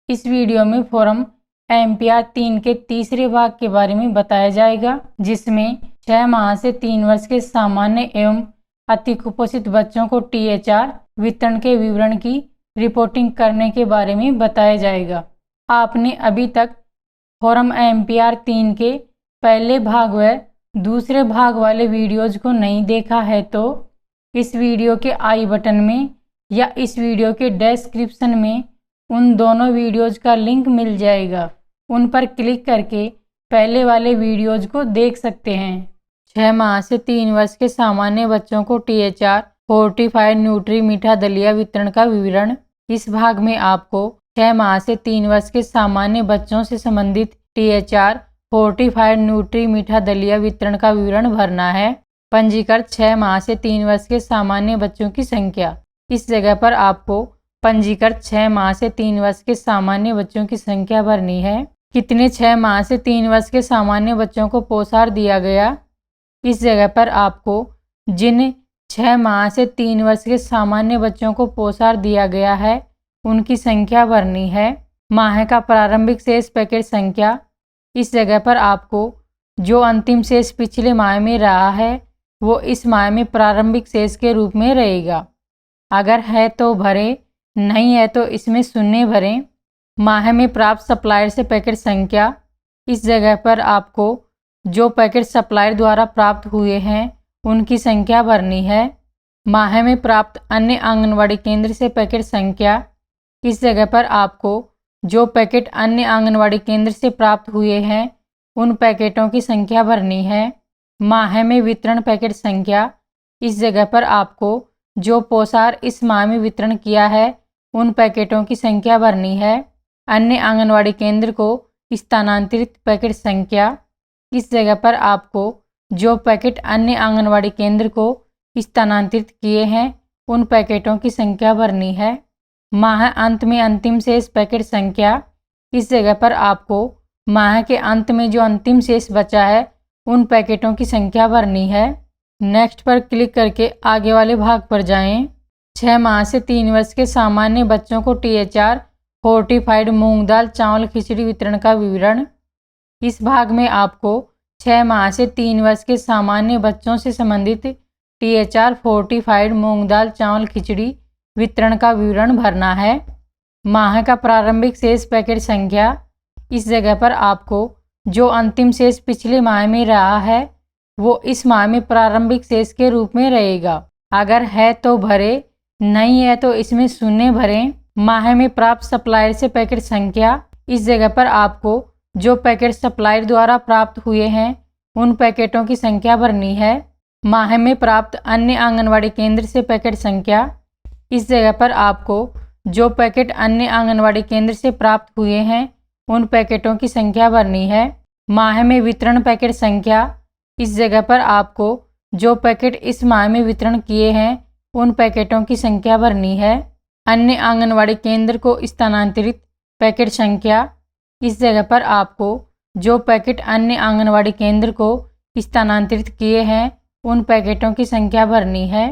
इस वीडियो में form MPR 3 के तीसरे भाग के बारे में बताया जाएगा, जिसमें 6 माह से 3 वर्ष के सामान्य एवं अति कुपोषित बच्चों को टीएचआर वितरण के विवरण की रिपोर्टिंग करने के बारे में बताया जाएगा। आपने अभी तक फॉर्म एमपीआर 3 के पहले भाग व दूसरे भाग वाले वीडियोज को नहीं देखा है तो इस वीडियो के आई बटन में या इस वीडियो के डिस्क्रिप्शन में उन दोनों वीडियोज का लिंक मिल जाएगा। उन पर क्लिक करके पहले वाले वीडियोज को देख सकते हैं। 6 माह से 3 वर्ष के सामान्य बच्चों को टीएचआर फोर्टिफाइड न्यूट्री मीठा दलिया वितरण का विवरण। इस भाग में आपको 6 माह से 3 वर्ष के सामान्य बच्चों से संबंधित टीएचआर फोर्टिफाइड न्यूट्री मीठा दलिया वितरण का विवरण भरना है। पंजीकृत 6 माह से 3 वर्ष के सामान्य बच्चों की संख्या। इस जगह पर आपको पंजीकृत 6 माह से 3 वर्ष के सामान्य बच्चों की संख्या भरनी है। कितने 6 माह से 3 वर्ष के सामान्य बच्चों को पोषाहार दिया गया। इस जगह पर आपको जिन 6 माह से 3 वर्ष के सामान्य बच्चों को पोषाहार दिया गया है उनकी संख्या भरनी है। माह का प्रारंभिक शेष पैकेट संख्या। इस जगह पर आपको जो अंतिम शेष पिछले माह में रहा है वो इस माह में प्रारंभिक शेष के रूप में रहेगा। अगर है तो भरें, नहीं है तो इसमें शून्य भरें। माह में प्राप्त सप्लायर से पैकेट संख्या। इस जगह पर आपको जो पैकेट सप्लायर द्वारा प्राप्त हुए हैं उनकी संख्या भरनी है। माह में प्राप्त अन्य आंगनवाड़ी केंद्र से पैकेट संख्या। इस जगह पर आपको जो पैकेट अन्य आंगनवाड़ी केंद्र से प्राप्त हुए हैं उन पैकेटों की संख्या भरनी है। माह में वितरण पैकेट संख्या। इस जगह पर आपको जो पोषाहार इस माह में वितरण किया है उन पैकेटों की संख्या भरनी है। अन्य आंगनवाड़ी केंद्र को स्थानांतरित पैकेट संख्या। इस जगह पर आपको जो पैकेट अन्य आंगनवाड़ी केंद्र को स्थानांतरित किए हैं उन पैकेटों की संख्या भरनी है। माह अंत में अंतिम शेष पैकेट संख्या। इस जगह पर आपको माह के अंत में जो अंतिम शेष बचा है उन पैकेटों की संख्या भरनी है। नेक्स्ट पर क्लिक करके आगे वाले भाग पर जाएं। 6 माह से 3 वर्ष के सामान्य बच्चों को टीएचआर फोर्टिफाइड मूंग दाल चावल खिचड़ी वितरण का विवरण। इस भाग में आपको 6 माह से 3 वर्ष के सामान्य बच्चों से संबंधित टीएचआर फोर्टिफाइड मूंग दाल चावल खिचड़ी वितरण का विवरण भरना है। माह का प्रारंभिक शेष पैकेट संख्या। इस जगह पर आपको जो अंतिम शेष पिछले माह में रहा है वो इस माह में प्रारंभिक शेष के रूप में रहेगा। अगर है तो भरें, नहीं है तो इसमें शून्य भरें। माह में प्राप्त सप्लायर से पैकेट संख्या। इस जगह पर आपको जो पैकेट सप्लायर द्वारा प्राप्त हुए हैं उन पैकेटों की संख्या भरनी है। माह में प्राप्त अन्य आंगनवाड़ी केंद्र से पैकेट संख्या। इस जगह पर आपको जो पैकेट अन्य आंगनवाड़ी केंद्र से प्राप्त हुए हैं उन पैकेटों की संख्या भरनी है। माह में वितरण पैकेट संख्या। इस जगह पर आपको जो पैकेट इस माह में वितरण किए हैं उन पैकेटों की संख्या भरनी है। अन्य आंगनवाड़ी केंद्र को स्थानांतरित पैकेट संख्या। इस जगह पर आपको जो पैकेट अन्य आंगनवाड़ी केंद्र को स्थानांतरित किए हैं उन पैकेटों की संख्या भरनी है।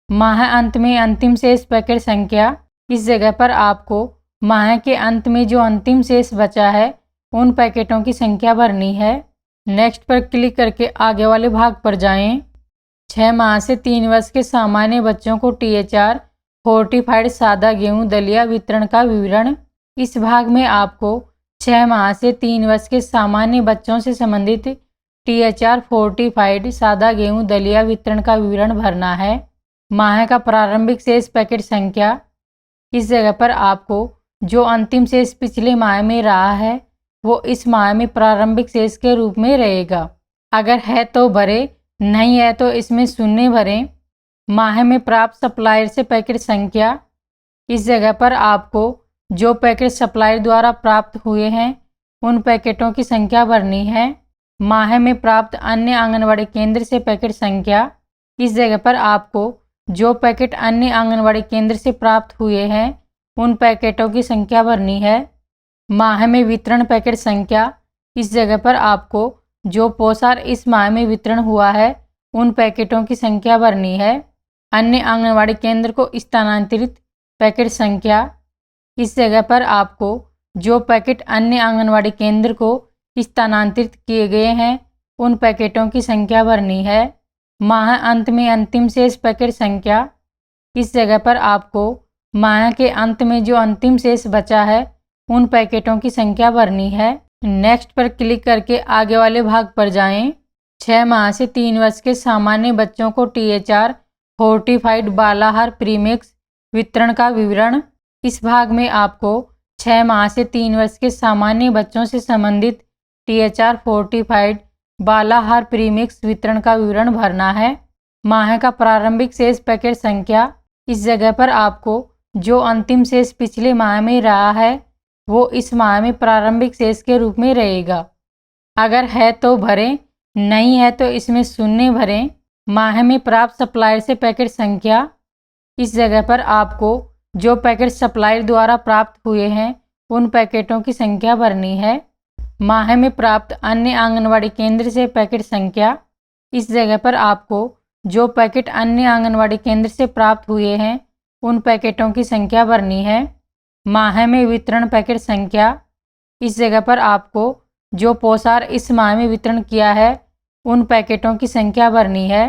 माह अंत में अंतिम शेष पैकेट संख्या। इस जगह पर आपको माह के अंत में जो अंतिम शेष बचा है उन पैकेटों की संख्या भरनी है। नेक्स्ट पर क्लिक करके आगे वाले भाग पर जाएं। 6 माह से 3 वर्ष के सामान्य बच्चों को टीएचआर फोर्टिफाइड सादा गेहूं दलिया वितरण का विवरण। इस भाग में आपको 6 माह से 3 वर्ष के सामान्य बच्चों से संबंधित टीएचआर फोर्टिफाइड सादा गेहूं दलिया वितरण का विवरण भरना है। माह का प्रारंभिक शेष पैकेट संख्या। इस जगह पर आपको जो अंतिम शेष पिछले माह में रहा है वो इस माह में प्रारंभिक शेष के रूप में रहेगा। अगर है तो भरें, नहीं है तो इसमें शून्य भरें। माह में प्राप्त सप्लायर से पैकेट संख्या। इस जगह पर आपको जो पैकेट सप्लायर द्वारा प्राप्त हुए हैं उन पैकेटों की संख्या भरनी है। माह में प्राप्त अन्य आंगनवाड़ी केंद्र से पैकेट संख्या। इस जगह पर आपको जो पैकेट अन्य आंगनवाड़ी केंद्र से प्राप्त हुए हैं उन पैकेटों की संख्या भरनी है। माह में वितरण पैकेट संख्या। इस जगह पर आपको जो पोषाहार इस माह में वितरण हुआ है उन पैकेटों की संख्या भरनी है। अन्य आंगनवाड़ी केंद्र को स्थानांतरित पैकेट संख्या। इस जगह पर आपको जो पैकेट अन्य आंगनवाड़ी केंद्र को स्थानांतरित किए गए हैं उन पैकेटों की संख्या भरनी है। माह अंत में अंतिम शेष पैकेट संख्या। इस जगह पर आपको माह के अंत में जो अंतिम शेष बचा है उन पैकेटों की संख्या भरनी है। नेक्स्ट पर क्लिक करके आगे वाले भाग पर जाएं। 6 माह से 3 वर्ष के सामान्य बच्चों को THR फोर्टिफाइड बाल आहार प्रीमिक्स वितरण का विवरण। इस भाग में आपको 6 माह से 3 वर्ष के सामान्य बच्चों से संबंधित THR फोर्टिफाइड बाल आहार प्रीमिक्स वितरण का विवरण भरना है। माह का प्रारंभिक शेष पैकेट संख्या। इस जगह पर आपको जो अंतिम शेष पिछले माह में रहा है वो इस माह में प्रारंभिक शेष के रूप में रहेगा। अगर है तो भरें, नहीं है तो इसमें शून्य भरें। माह में प्राप्त सप्लायर से पैकेट संख्या। इस जगह पर आपको जो पैकेट सप्लायर द्वारा प्राप्त हुए हैं उन पैकेटों की संख्या भरनी है। माह में प्राप्त अन्य आंगनवाड़ी केंद्र से पैकेट संख्या। इस जगह पर आपको जो पैकेट अन्य आंगनवाड़ी केंद्र से प्राप्त हुए हैं उन पैकेटों की संख्या भरनी है। माह में वितरण पैकेट संख्या। इस जगह पर आपको जो पोषाहार इस माह में वितरण किया है उन पैकेटों की संख्या भरनी है।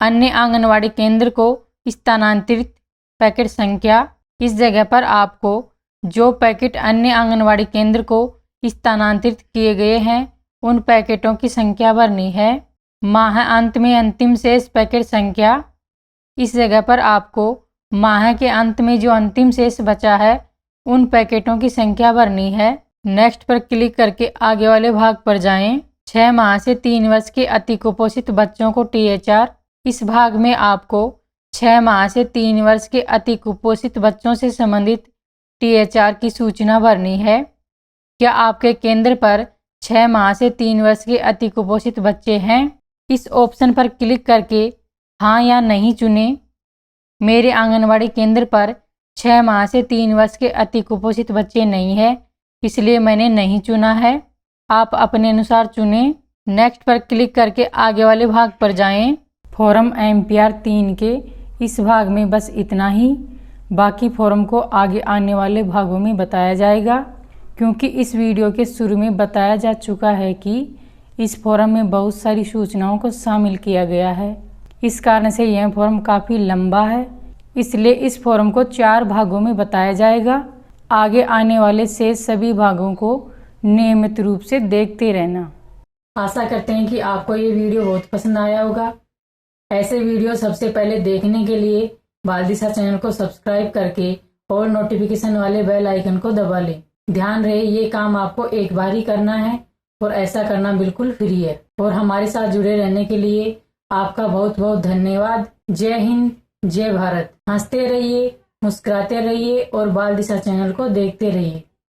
अन्य आंगनवाड़ी केंद्र को स्थानांतरित पैकेट संख्या। इस जगह पर आपको जो पैकेट अन्य आंगनवाड़ी केंद्र को स्थानांतरित किए गए हैं उन पैकेटों की संख्या भरनी है। माह अंत में अंतिम शेष पैकेट संख्या। इस जगह पर आपको माह के अंत में जो अंतिम शेष बचा है उन पैकेटों की संख्या भरनी है। नेक्स्ट पर क्लिक करके आगे वाले भाग पर जाएं। 6 माह से 3 वर्ष के अति कुपोषित बच्चों को THR। इस भाग में आपको 6 माह से 3 वर्ष के अति कुपोषित बच्चों से संबंधित THR की सूचना भरनी है। क्या आपके केंद्र पर 6 माह से 3 वर्ष के अति कुपोषित बच्चे हैं? इस ऑप्शन पर क्लिक करके हाँ या नहीं चुनें। मेरे आंगनवाड़ी केंद्र पर 6 माह से 3 वर्ष के अति कुपोषित बच्चे नहीं है, इसलिए मैंने नहीं चुना है। आप अपने अनुसार चुनें। नेक्स्ट पर क्लिक करके आगे वाले भाग पर जाएं। फॉर्म MPR 3 के इस भाग में बस इतना ही। बाकी फॉर्म को आगे आने वाले भागों में बताया जाएगा, क्योंकि इस वीडियो के शुरू में बताया जा चुका है कि इस फॉर्म में बहुत सारी सूचनाओं को शामिल किया गया है। इस कारण से यह फॉर्म काफ़ी लंबा है, इसलिए इस फॉर्म को 4 भागों में बताया जाएगा। आगे आने वाले शेष सभी भागों को नियमित रूप से देखते रहना। आशा करते हैं कि आपको ये वीडियो बहुत पसंद आया होगा। ऐसे वीडियो सबसे पहले देखने के लिए बाल दिशा चैनल को सब्सक्राइब करके और नोटिफिकेशन वाले बेल आइकन को दबा लें। ध्यान रहे ये काम आपको एक बार ही करना है और ऐसा करना बिल्कुल फ्री है। और हमारे साथ जुड़े रहने के लिए आपका बहुत बहुत धन्यवाद। जय हिंद, जय भारत। हंसते रहिए, मुस्कुराते रहिए और बाल दिशा चैनल को देखते रहिए।